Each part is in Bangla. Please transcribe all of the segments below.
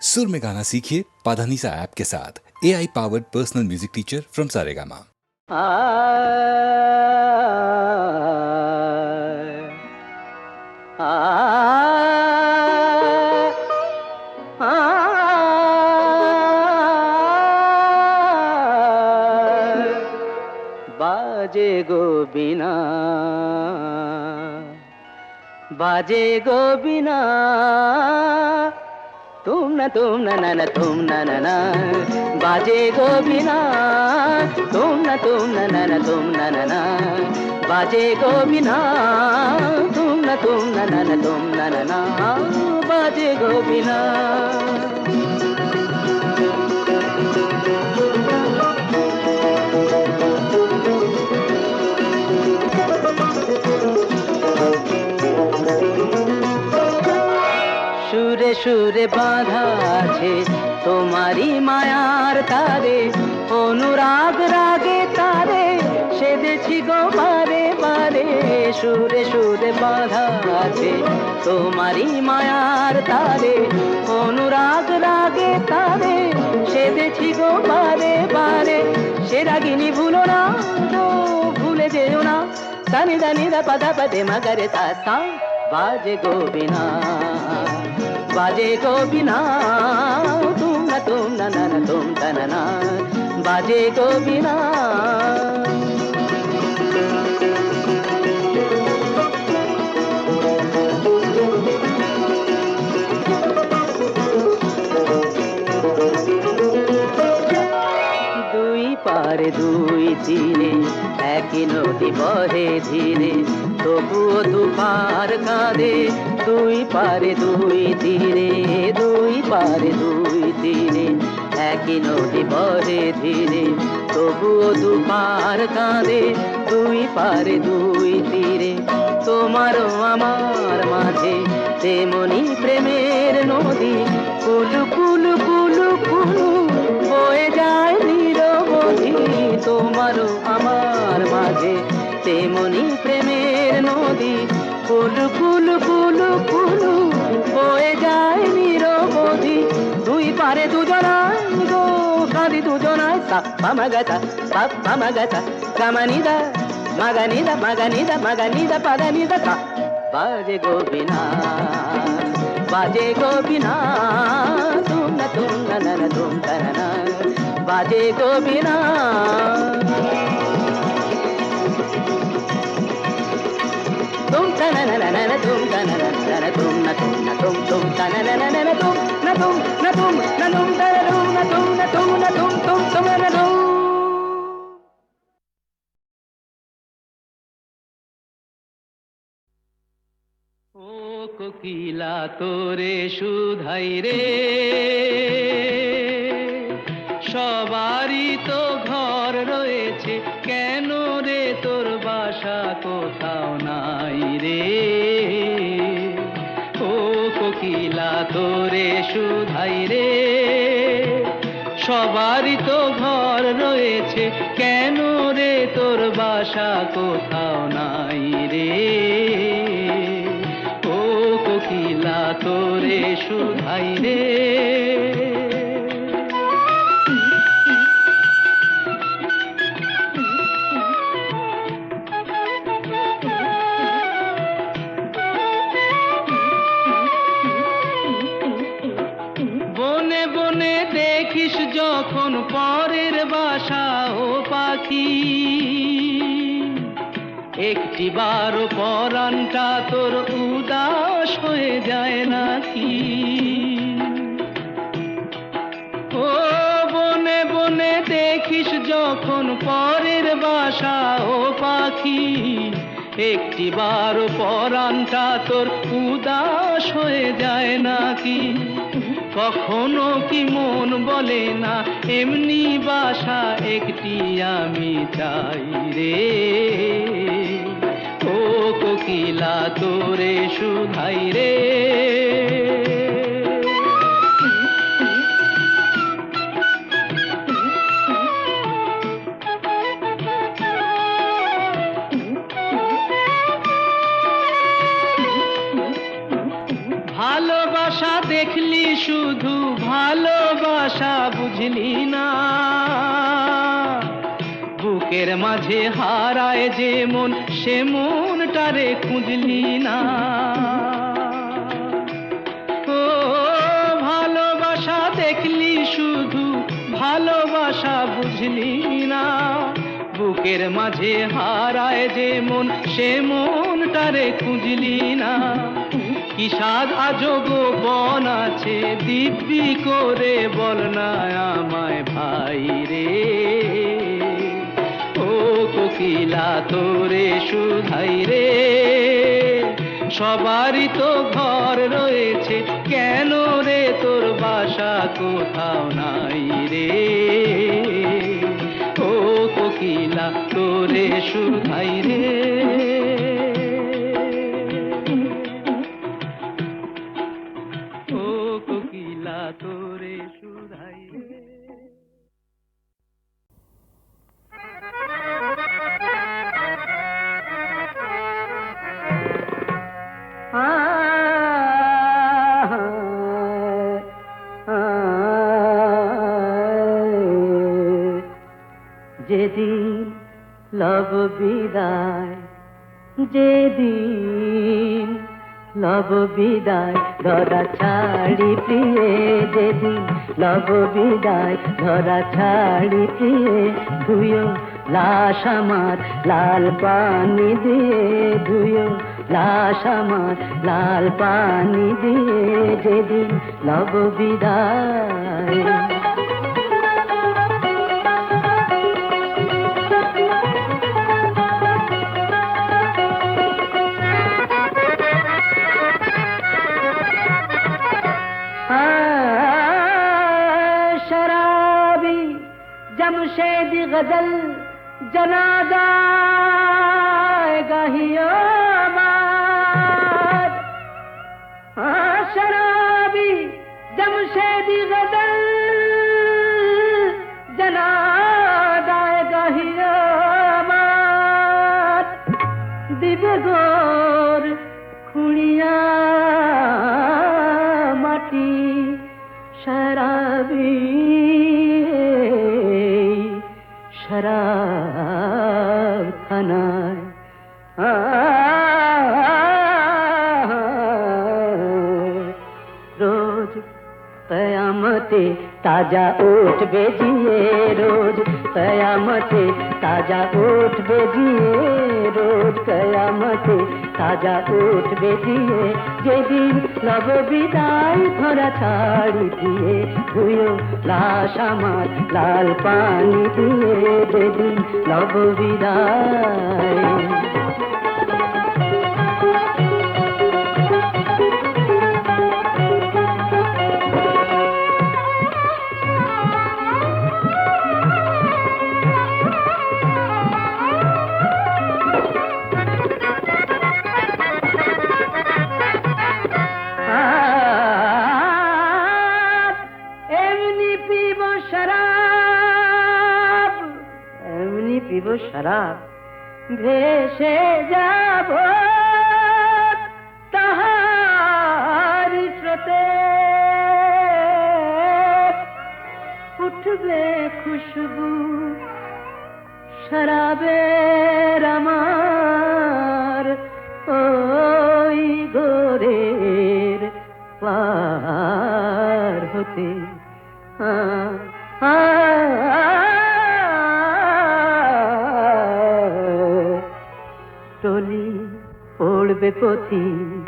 सुर में गाना सीखिए पाधानीसा ऐप के साथ। AI powered personal music teacher from Saregama. बाजे गो बिना, बाजे गो बिना, तुम न ना तुम न बाजे गो बिना, तुम न तुम न बाजे गो बिना, तुम न तुम न बाजे गो बिना। সুরে সুরে বাঁধা আছে তোমারি মায়ার তারে, অনুরাগ রাগে তারে সেদেছি গো বারে বারে। সুরে সুরে বাঁধা আছে তোমারি মায়ার তারে, অনুরাগ রাগে তারে সেদেছি গো বারে বারে। সে রাগিনী ভুলো না তো ভুলে যেও না, সানি দানি দা পাদা পদে মগরে সা সা। बाजे गो बिना, बाजे गो बिना, तुम न तुम न बाजे गो बिना। দুই পারে দুই তীরে একই নদী বহে ধীরে, তবুও দুপার কাঁদে। দুই পারে দুই তীরে, দুই পারে দুই তীরে একই নদী বহে ধীরে, তবুও দুপার কাঁদে। দুই পারে দুই তীরে তোমারও আমার মাঝে তেমনি প্রেমের নদী, কুলু কুলু কুলু কুলু বয়ে যায় নিরবধি। তোমারও আমার মাঝে তেমনি প্রেমের নদী, কুলু কুলু কুলু কুলু বয়ে যায় নিরবধি। দুই পারে দুজনায় গো কাঁদি দুজনায়, সাপ্পা মাগাতা সাপ্পা মাগাতা কামানিদা মাগানিদা মাগানিদা মাগানিদা পাগানিদা সা। বাজে গো বিনা, बाजे गो बिना, तुम न तुम न बाजे गो बिना। तुम तन न तुम तन न तुम न तुम न तुम तन न तुम न तुम न तुम न तुम तन न तुम न तुम न तुम न तुम। ও কোকিলা তোরে শুধাই রে, সবারই তো ঘর রয়েছে, কেন রে তোর বাসা কোথাও নাই রে। ও কোকিলা তোরে শুধাই রে, সবারই তো ঘর রয়েছে, কেন রে তোর বাসা কোথাও নাই রে। কোকিলা তোরে শুধাই রে। বনে বনে দেখিস যখন পরের বাসা ও পাখি, একটি বার পরানটা তোর উদাস হয়ে যায় নাকি। ও বনে বনে দেখিস যখন পরের বাসা ও পাখি, একটি বার পরানটা তোর উদাস হয়ে যায় নাকি। কখনো কি মন বলে না এমনি বাসা একটি আমি চাই রে। ও কোকিলা তোরে শুধাই রে। ভালোবাসা দেখলি শুধু ভালোবাসা বুঝলি না, বুকের মাঝে হারায় যে মন সে মনটারে খুঁজলি না। ও ভালোবাসা দেখলি শুধু, ভালোবাসা বুঝলি না, বুকের মাঝে হারায় যে মন সে মনটারে খুঁজলি না। কি স্বাদ আজব বন আছে দিব্যি করে বল না আমায় ভাই রে। ও কোকিলা তোরে শুধাই রে, সবারই তো ঘর রয়েছে, কেন রে তোর বাসা কোথাও নাই রে। ও কোকিলা তোরে শুধাই রে। ও কোকিলা তোরে শুধাই রে। যেদিন লব বিদায়, যেদিন লব বিদায় ধরা ছাড়ি প্রিয়ে, যেদিন লব বিদায় ধরা ছাড়ি প্রিয়ে, ধুয়ো লাশ আমার লাল পানি দিয়ে, ধুয়ো লাশ আমার লাল পানি দিয়ে, যেদিন লব বিদায়। शराबी जमशेद गजल जनादा गाहियो मार, शराबी जमशेद गजल जनादा गाहियो मार, दिव्य गोर खुड़िया माटी शराबी शराब खानाয় रोज कयामते ताजा ओठ बेजिए, रोज कयामते ताजा ओठ बेजिए, रोज कयामते ताजा ओठ बेजिए, যেদিন লব বিদায় ধরা ছাড়ি দিয়ে, ধুয়ো লাশ আমার লাল পানি দিয়ে, যেদিন লব বিদায়। शराब ভেসে যাব তাহার স্রোতে, উঠবে খুশবু শরাবের আমার ওই গোরের পার হতে। টলি পড়বে পথিক,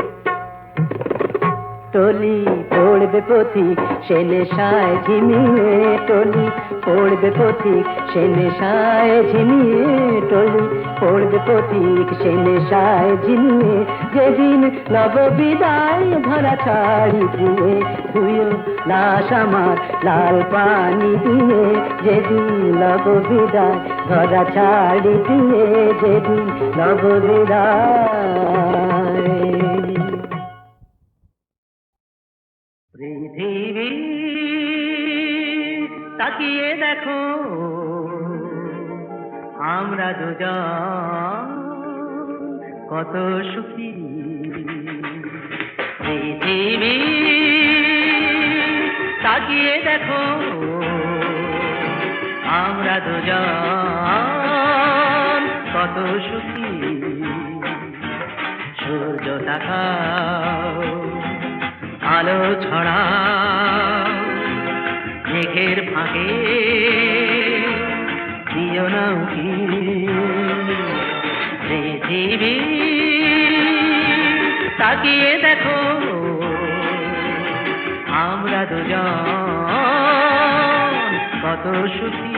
টলি পড়বে পথিক সে নেশায় ঝিমিয়ে, টলি পড়বে পথিক সে নেশায় ঝিমিয়ে, টলি পড়বে পথিক সে নেশায় ঝিমিয়ে, যেদিন লব বিদায় ধরা ছাড়ি দিয়ে, ধুয়ো লাশ আমার লাল পানি দিয়ে, যেদিন লব বিদায় ধরা ছাড়ি দিয়ে, যেদিন লব বিদায়। পৃথিবী তাকিয়ে দেখো আমরা দুজন কত সুখী। পৃথিবী তাকিয়ে দেখো আমরা দুজন কত সুখী। সূর্য তাকাও আলো ছড়াও মেঘের ফাঁকে দিও না উকি। পৃথিবী তাকিয়ে দেখো আমরা দুজন কত সুখী।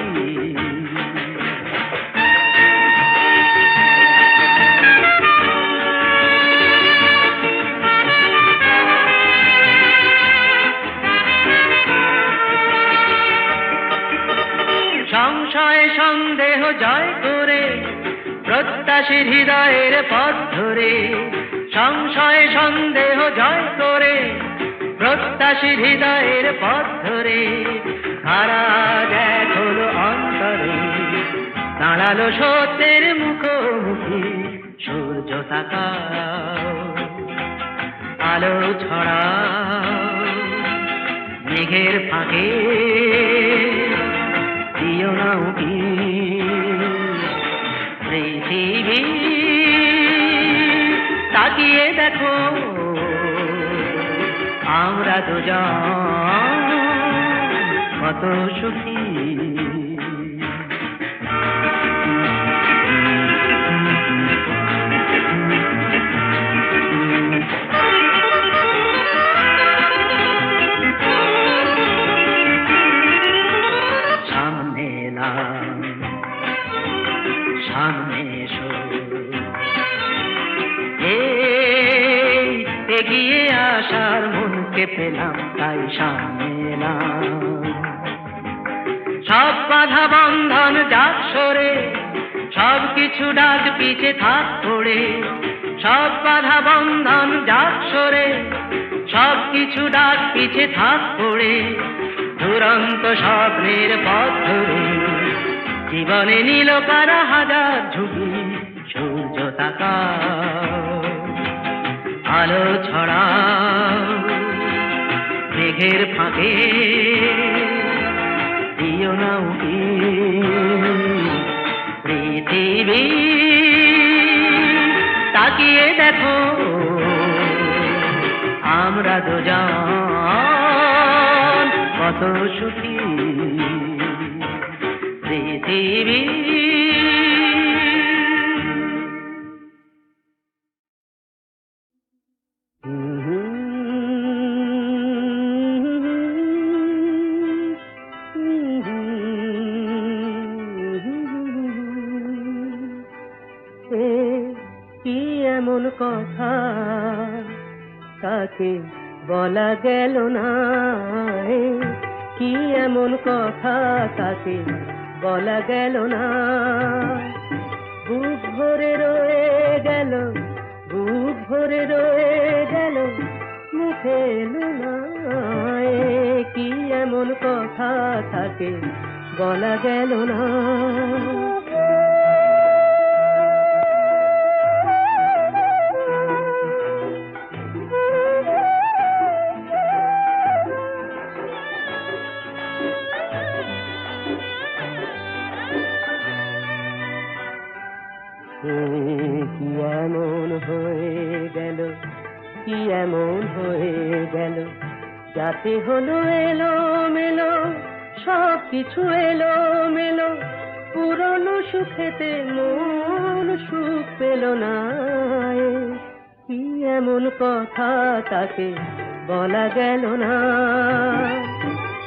সংশয় সন্দেহ জয় করে প্রত্যাশীর হৃদয়ের পথ ধরে, সংশয় সন্দেহ জয় করে প্রত্যাশীর হৃদয়ের পথ ধরে, খারা এক হলো অন্তরে দাঁড়ালো সত্যের মুখোমুখি। সূর্য তাকাও আলো ছড়াও মেঘের ফাঁকে দিও না উকি। পৃথিবী তাকিয়ে দেখো আমরা দুজন কত সুখী। সামনে এসো এগিয়ে আসার মনকে পেলাম তাই সামনে এলাম। সব বাধা বন্ধন যাক সরে সব কিছু ডাক পিছে থাক পড়ে। সব বাধা বন্ধন যাক সরে সব কিছু ডাক পিছে থাক পড়ে। দুরন্ত স্বপ্নের পথ ধরে জীবনে নীল কারা হাজার ঝুঁকি। সূর্য তাকাও আলো ছড়াও মেঘের ফাঁকে দিও না উকি। পৃথিবী তাকিয়ে দেখো আমরা দুজন কত সুখী। পৃথিবী কি এমন কথা তাকে বলা গেল না। কি এমন কথা তাকে বলা গেল না। বুক ভরে রয়ে গেল বুক ভরে রয়ে গেল মুখে এলো না। কি এমন কথা তাকে বলা গেল না। কি এমন হয়ে গেল কি এমন হয়ে গেল যাতে হলো এলো মেলো সব কিছু এলো মেলো। পুরনো সুখেতে মন সুখ পেল না। কি এমন কথা তাকে বলা গেল না।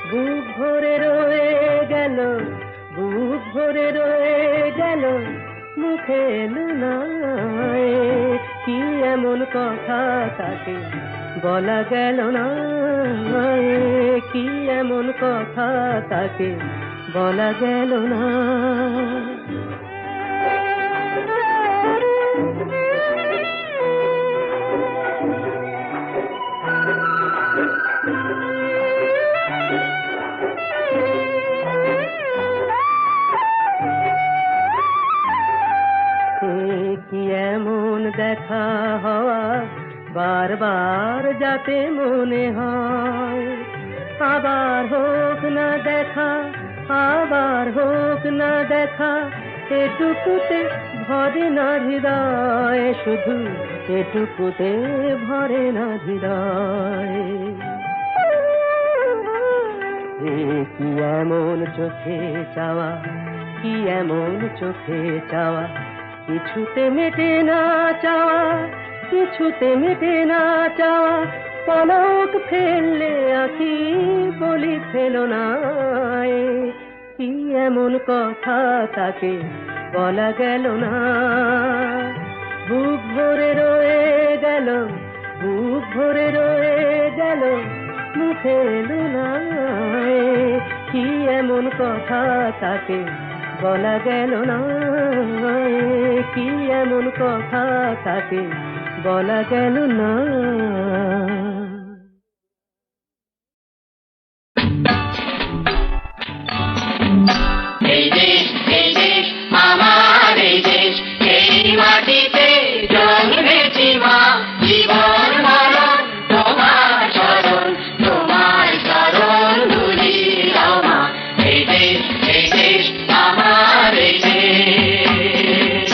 বুক ভরে রয়ে গেল বুক ভরে রয়ে গেল মুখে এলো না। কি এমন কথা তাকে বলা গেল না। কি এমন কথা তাকে বলা গেল না। কি এমন দেখা হওয়া বারবার যাতে মনে হয় আবার হোক না দেখা, আবার হোক না দেখা, এটুকুতে ভরে না হৃদয়, শুধু এটুকুতে ভরে না হৃদয়। কি এমন চোখে চাওয়া, কি এমন চোখে চাওয়া, কিছুতে মেটে না চাওয়া, কিছুতে মেটে না চাওয়া। পলক ফেললে আঁখি বলি ফেলো না, কি এমন কথা তাকে বলা গেল না। বুক ভরে রয়ে গেল, বুক ভরে রয়ে গেল, মুখে এলো না, কি এমন কথা তাকে বলা গেল না, কি এমন কথা তাকে বলা গেল না। এই দেশ, এই দেশ আমার, এই দেশ, এই মাটিতে জন্মেছি মা, জীবন মরণ তোমার চরণ, তোমার চরণ ধুলি দাও মা। এই দেশ, এই দেশ আমার, এই দেশ,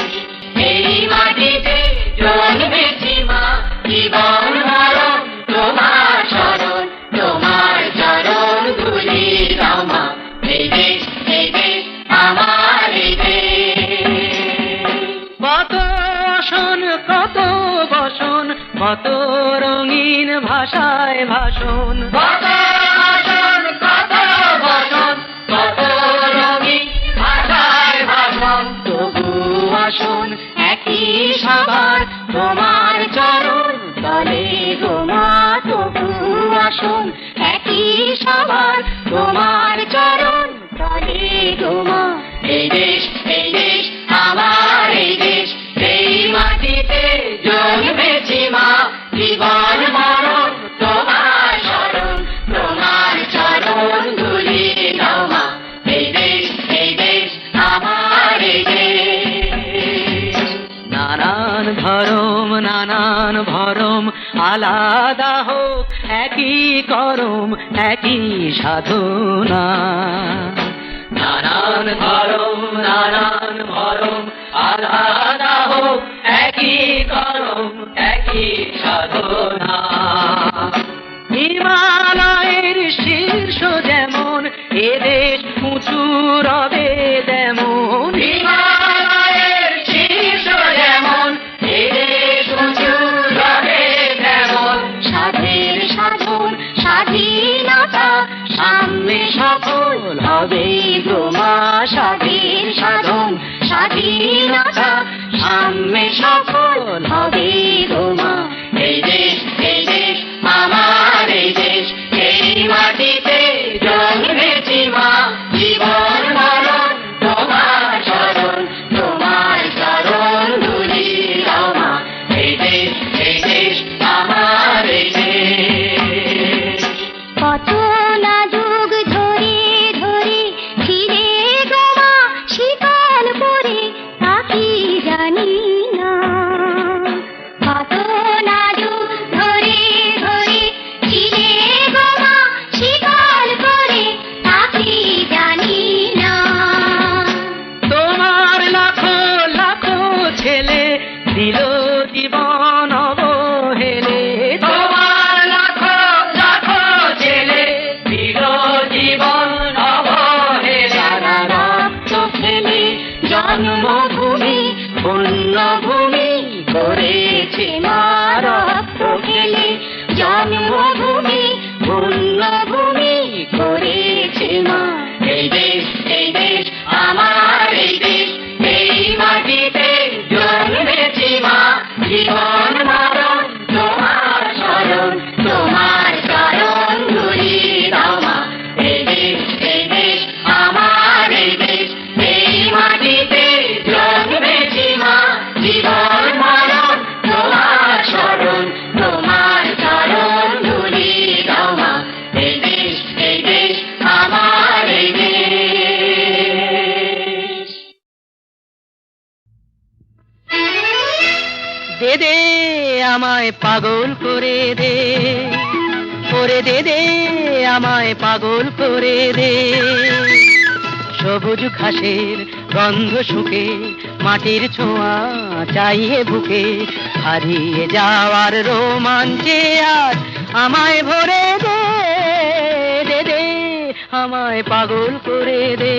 এই মাটিতে জন্মেছি মা, জীবন মরণ তোমার চরণ, তোমার চরণ ধুলি দাও মা। এই দেশ, এই দেশ আমার, এই দেশ। কত বসন, কত বসন, কত রঙিন ভাষায় ভাষণ, কত ভাষণ, কত বচন, কত রঙিন ভাষায় ভাষণ, তবু আসন একই সবার তোমার চরণ তলে গোমা, তবু আসন একই সবার তোমার চরণ তলে গোমা। এই দেশ, এই দেশ আমার, এই দেশ, এই মাটিতে জন্মেছি মা, জীবন মরণ তোমার শরণ, তোমার চরণ ধুলি দাও মা। এই দেশ, এই দেশ আমার, এই দেশ। নানান ধরম, নানান ভরম, আলাদা হোক একই করম, একই সাধনা। নানান ধরম, নানান ভরম, আলাদা হোক একই করম, একই সাধনা। হিমালয়ের শীর্ষ যেমন এদেশ উঁচু রবে তেমন, হিমালয়ের শীর্ষ যেমন এদেশ উঁচু রবে তেমন, সাধের সাধন স্বাধীনতা সামনে সফল হবে গোমা, সাধের সাধন স্বাধীনতা সামনে সফল হবে গোমা। এই দেশ, এই দেশ আমার, এই দেশ, এই মাটিতে জন্মেছি মা, জীবন মরণ তোমার চরণ, তোমার চরণ ধুলি দাও মা। এই দেশ, এই দেশ আমার, এই দেশ। কত না যুগ ধরে ধরে ফিরে গোমা শীতল পরে তা কি জানি না। কত না যুগ ধরে ধরে ফিরে গোমা শীতল পরে তা কি জানি না। তোমার লাখো লাখো ছেলে দিল জীবন অবহেলে, তোমার লাখো লাখো ছেলে দিল জীবন অবহেলা, সারা রক্ত ফেলে জন্মভূমি পুণ্যভূমি করেছে মা, রক্ত ফেলে জন্মভূমি পুণ্যভূমি করেছে মা। এই দেশ, এই দেশ আমার, এই দেশ, এই মাটিতে জন্মেছি মা, জীবন মরণ তোমার শরণ, তোমার চরণ ধুলি দাও মা। এই দেশ, এই দেশ আমার, এই দেশ, এই মাটিতে জন্মেছি মা, জীবন মরণ তোমার শরণ, তোমার চরণ ধুলি দাও মা। এই দেশ, এই দেশ আমার, এই দেশ। দে দে আমায় পাগল করে দে, ওরে দে দে আমায় পাগল করে দে সবুজ ঘাসের গন্ধ শুকে মাটির ছোঁয়া চাইয়ে বুকে হারিয়ে যাওয়ার রোমাঞ্চে আজ আমায় ভরে দে দে দে আমায় পাগল করে দে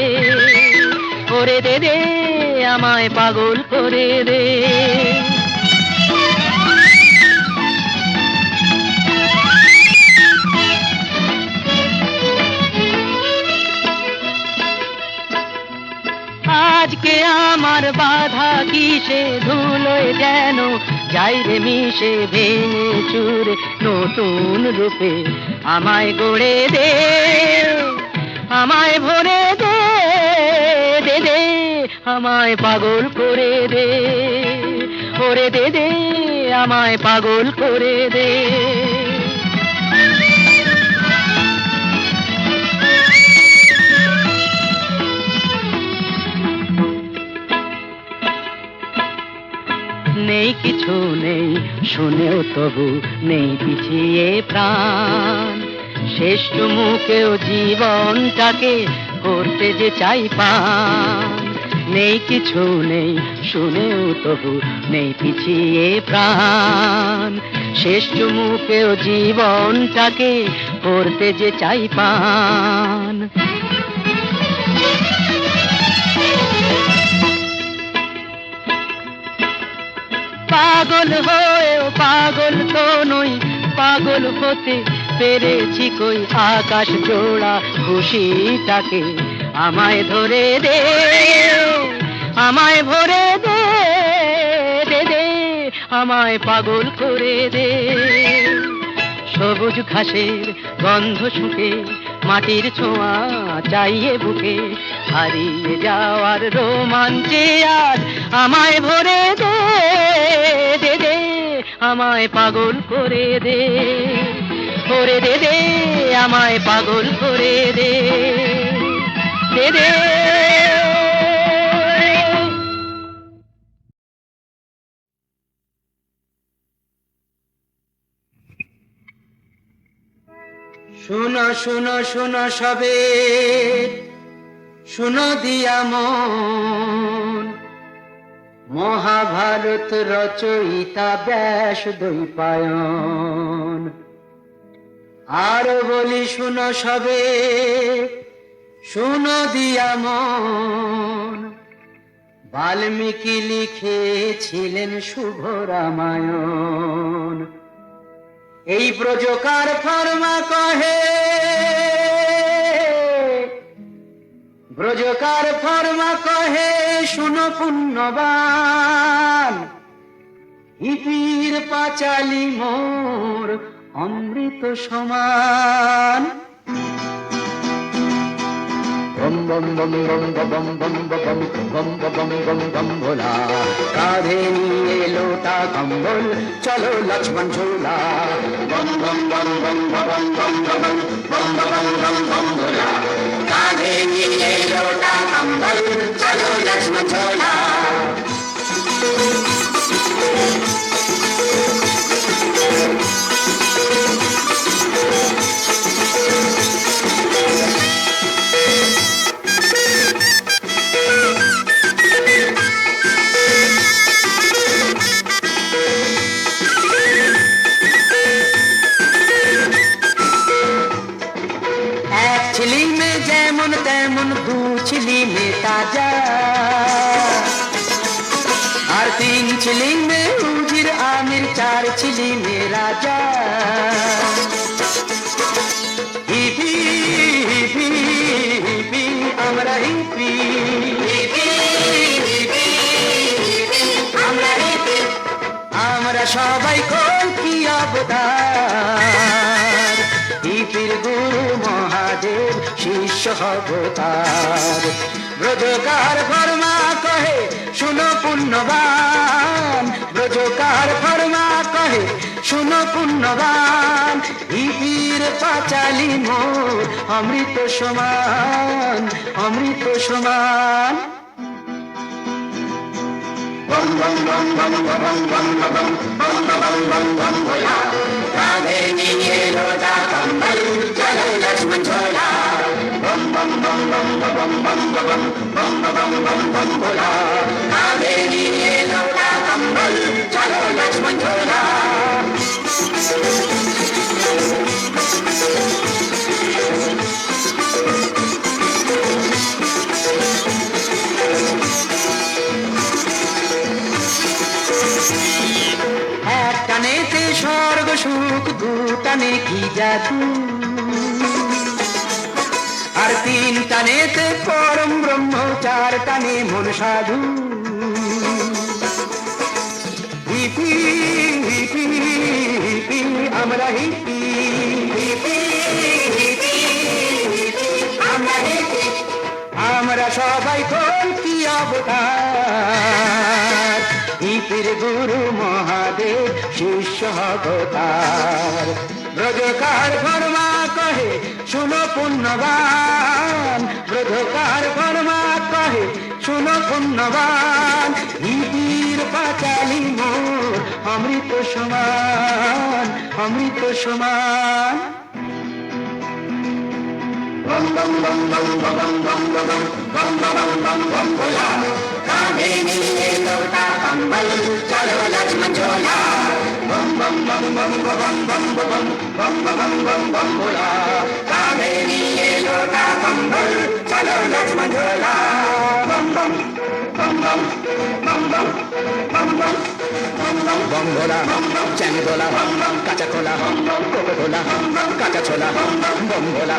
ওরে দে দে আমায় পাগল করে দে আজকে আমার বাধা কিসে ধুলোয় যেন যাই রে মিশে ভেঙে চুরে নতুন রূপে আমায় গড়ে দে আমায় ভরে দে দে দে আমায় পাগল করে দে ওরে দে দে আমায় পাগল করে দে নেই কিছু নেই শুনেও তবু নেই পিছিয়ে প্রাণ শেষ চুমুকেও জীবনটাকে করতে যে চাই পান নেই কিছু নেই শুনেও তবু নেই পিছিয়ে প্রাণ শেষ চুমুকেও জীবনটাকে করতে যে চাই পান পাগল হয়েও পাগল তো নই পাগল হতে পেরেছি কই আকাশ জোড়া খুশিটাকে আমায় ধরে দে আমায় ভরে দে দে দে আমায় পাগল করে দে সবুজ ঘাসের গন্ধ শুকে মাটির ছোঁয়া চাইয়ে বুকে হারিয়ে যাওয়ার রোমাঞ্চে আজ আমায় ভরে দে দে দে আমায় পাগল করে দে করে দে দে আমায় পাগল করে দে দে দে শোনো শোনো শোনো সবে শোনো দিয়া মন মহাভারত রচয়িতা ব্যাস দ্বৈপায়ন আর বলি শোনো সবে শোনো দিয়া মন বাল্মীকি লিখেছিলেন শুভ রামায়ণ এই ব্রজকার ফর্মা কহে ব্রজকার ফর্মা কহে শুনো পুণ্যবান ইপির পাঁচালি মোর অমৃত সমান বম বম বম বম বম বম বম বম বম বম বম ভোলা কাঁধে নিয়ে লোটা কম্বল চলো লক্ষ্মণ ঝোলা বম বম বম বম বম বম বম বম বম বম বম ভোলা কাঁধে নিয়ে লোটা কম্বল চলো লক্ষ্মণ ঝোলা তেমন দু ছিলি মে তাজা আর তিন ছিলি মে উজির আমির চার ছিলি মে রাজা হিপি হিপি হিপি আমরা হিপি আমরা সবাই কলকি অবতার হিপির গুরু মহাদেব শিষ্য অবতার ব্রজকার ফর্মা কহে শুনো পুণ্যবান ব্রজকার ফর্মা কহে শুনো পুণ্যবান হিপির পাঁচালি মোর অমৃত সমান অমৃত সমান বম বম বম বম বম বম বম বম বম বম বম ভোলা কাঁধে নিয়ে লোটা কম্বল চলো লক্ষ্মণ ঝোলা বম বম বম বম বম বম বম বম বম বম বম ভোলা কাঁধে নিয়ে লোটা কম্বল চলো লক্ষ্মণ ঝোলা এক টানেতে স্বর্গ সুখ, দু টানে কি জাদু, আর তিন টানেতে পরম ব্রহ্ম, চার টানে মন সাধু। হিপি হিপি হিপি আমরা হিপি হিপি হিপি হিপি আমরা হিপি, আমরা সবাই কল্কি অবতার, হিপির গুরু মহাদেব শিষ্য অবতার। ব্রজকার ফরমা কহে শুনো পুণ্যবান, ব্রজকার ফরমা কহে শুনো পুণ্যবান, হিপির পাঁচালি মোর অমৃত সমান, অমৃত সমান। বম বম বম বম বম বম বম বম বম বম বম ভোলা কাঁধে নিয়ে লোটা কম্বল চলো লক্ষ্মণ ঝোলা বম বম বম বম বম বম বম বম বম বম বম ভোলা কাঁধে নিয়ে লোটা কম্বল চলো লক্ষ্মণ ঝোলা বম বম বম বম বম বম বম বম বম ভোলা চ্যাং দোলা কাঁচা খোলা কোকো কোলা কাঁচা ছোলা, বম ভোলা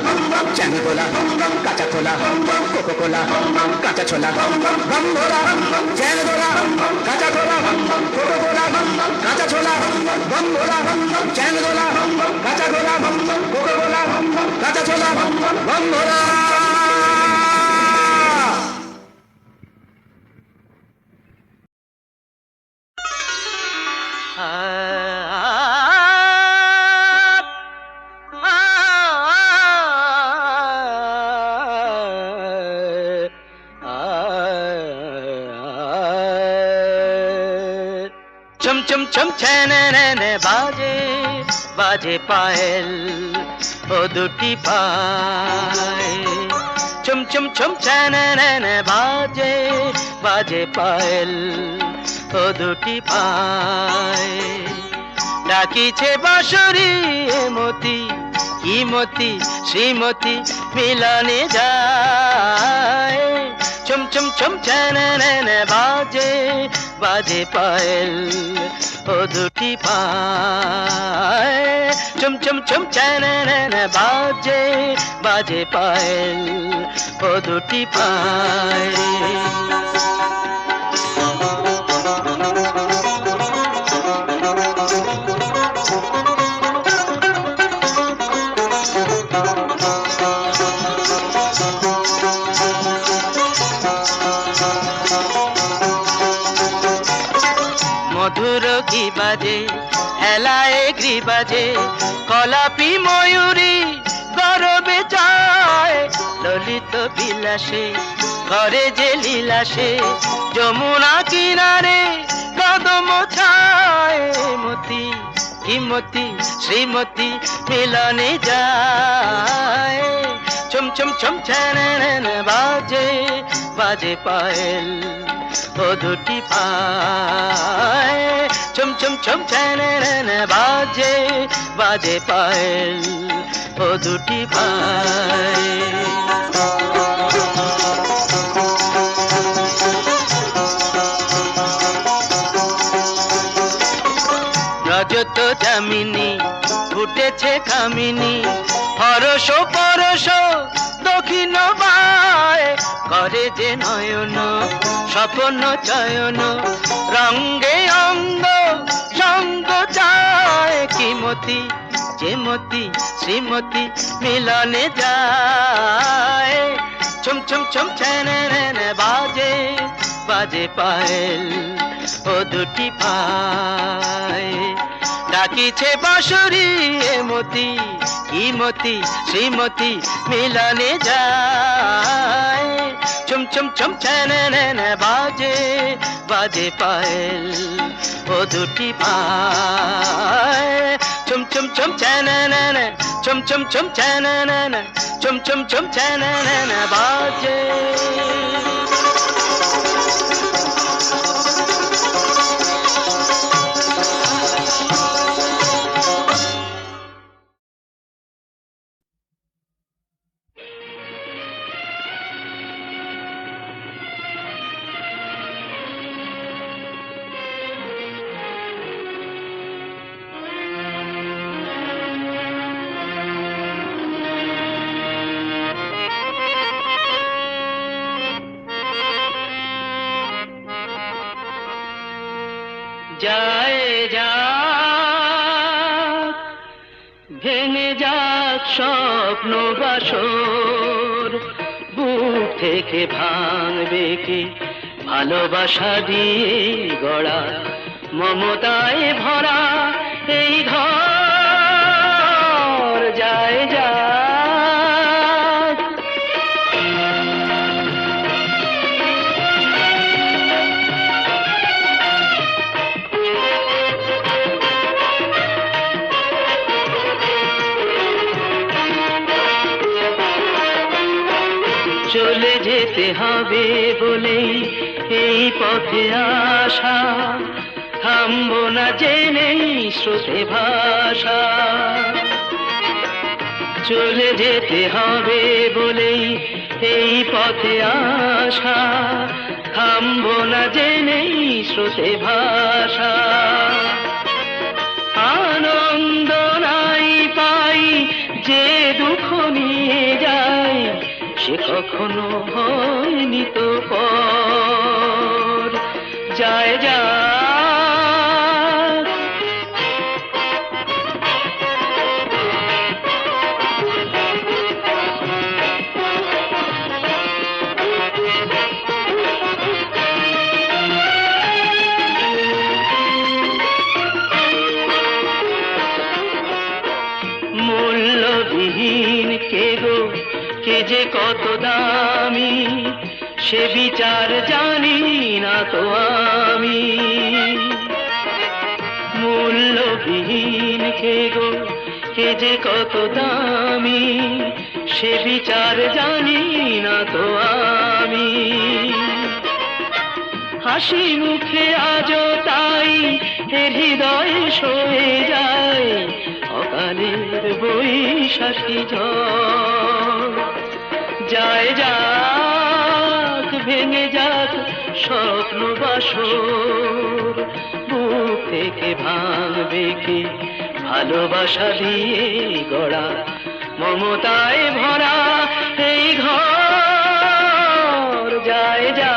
চ্যাং দোলা কাঁচা খোলা কোকো কোলা কাঁচা ছোলা, বম ভোলা চ্যাং দোলা কাঁচা খোলা কোকো কোলা কাঁচা ছোলা, বম ভোলা চ্যাং দোলা কাঁচা খোলা কোকো কোলা কাঁচা ছোলা, বম ভোলা। चम चम चम छेने बाजे बाजे पायल ओ दुटी पाए चम चम चम छेने बाजे बाजे पायल ओ दुटी पाए ডাকিছে বাঁশরি মতি কি মতি শ্রীমতী মিলনে যায় চম চম চম ছ্যানে বাজে বাজে পায়েল ও দুটি পায় চম চম চম ছ্যানে বাজে বাজে পায়েল ও দুটি পায় মধুর কি বাজে হেলায় গ্রি বাজে কলাপি ময়ূরী গরবে যায় ললিত বিলাসে ঘরে যে লীলাসে যমুনা কিনারে কদম ছায় মতি হিমতি শ্রীমতী মিলনে যায় চম চম চম ছ্যানে বাজে বাজে পায়েল ও দুটি পায় চম চম চম ছ্যানে বাজে বাজে পায়েল ও দুটি পায় রজত জামিনী ফুটেছে কামিনী হরস পরশ দক্ষিণ বায় করে যে নয়ন স্বপ্ন চয়ন রঙ্গে অঙ্গ সঙ্গ চায় কি মতি যে মতি শ্রীমতী মিলনে যায় চম চম চম ছ্যানে বাজে বাজে পায়েল ও দুটি পায় ডাকিছে বাঁশরি মতি কি মতি শ্রীমতী মিলনে যায় চম চম চম চ্যানেনে বাজে বাজে পায়েল ও দুটি পায় চম চম চম চ্যানেনে চম চম চম চ্যানেনে চম চম চম চ্যানেনে বাজে যায় যাক ভেঙে যাক স্বপ্ন বাসর বুক থেকে ভাঙবে কি ভালোবাসা দিয়ে গড়া মমতায় ভরা এই ঘর যায় যাক চলে যেতে হবে বলেই এই পথে আসা থামবো না জেনেই স্রোতে ভাষা চলে যেতে হবে বলেই এই পথে আসা থামবো না জেনেই স্রোতে ভাষা আনন্দ নাই পাই যে দুঃখ নিয়ে যায় সে কখনো হয়নি তো পর যায় যাক মূল্যবিহীন কে গো কে যে কত দামি সে বিচার জানি না তো আমি মূল্যবিহীন কে গো কে যে কত দামি সে বিচার জানি না তো আমি হাসি মুখে আজও তাই এর হৃদয়ে সয়ে যায় অকালের বৈশাখী ঝড় যায় যাক ভেঙে যাক স্বপ্ন বাসর বুক থেকে ভাঙবে কি ভালোবাসা দিয়ে গড়া মমতায় ভরা এই ঘর যায় যাক